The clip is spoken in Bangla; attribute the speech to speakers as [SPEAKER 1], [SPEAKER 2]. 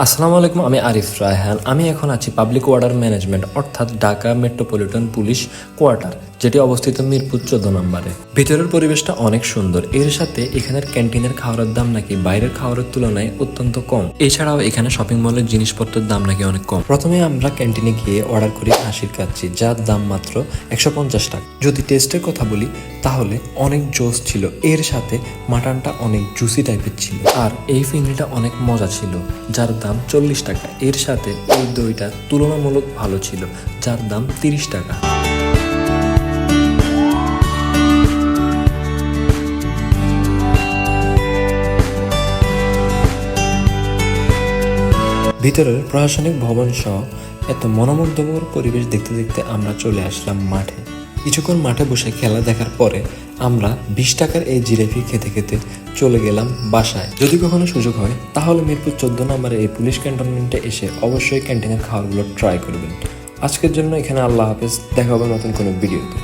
[SPEAKER 1] আসসালামু আলাইকুম, আমি আরিফ রায়হান। আমি এখন আছি পাবলিক ওয়ার্ডার ম্যানেজমেন্ট অর্থাৎ ঢাকা মেট্রোপলিটন পুলিশ কোয়ার্টার, যেটি অবস্থিত মিরপুর 14 নম্বরে। ভিতরের পরিবেশটা অনেক সুন্দর। এর সাথে এখানের ক্যান্টিনের খাবারের দাম নাকি বাইরের খাবারের তুলনায় অত্যন্ত কম। এছাড়াও এখানে শপিং মলের জিনিসপত্রের দাম নাকি অনেক কম। প্রথমে আমরা ক্যান্টিনে গিয়ে অর্ডার করি হাঁসির কাচ্চি, যার দাম মাত্র 150 টাকা। যদি টেস্টের কথা বলি তাহলে অনেক জোস ছিল। এর সাথে মাটনটা অনেক জুসি টাইপের ছিল, আর এই ফিংড়িটা অনেক মজা ছিল, যার দাম 40 টাকা। এর সাথে এই দইটা তুলনামূলক ভালো ছিল, যার দাম 30 টাকা। ভিতরের প্রশাসনিক ভবন সহ এত মনোমুগ্ধকর পরিবেশ দেখতে দেখতে আমরা চলে আসলাম মাঠে। কিছুক্ষণ মাঠে বসে খেলা দেখার পরে আমরা 20 টাকার এই জিলাপি খেতে খেতে চলে গেলাম বাসায়। যদি কখনো সুযোগ হয় তাহলে মিরপুর 14 নম্বরে এই পুলিশ ক্যান্টনমেন্টে এসে অবশ্যই ক্যান্টিনের খাবারগুলো ট্রাই করবেন। আজকের জন্য এখানে আল্লাহ হাফেজ, দেখা হবে নতুন কোনো ভিডিওতে।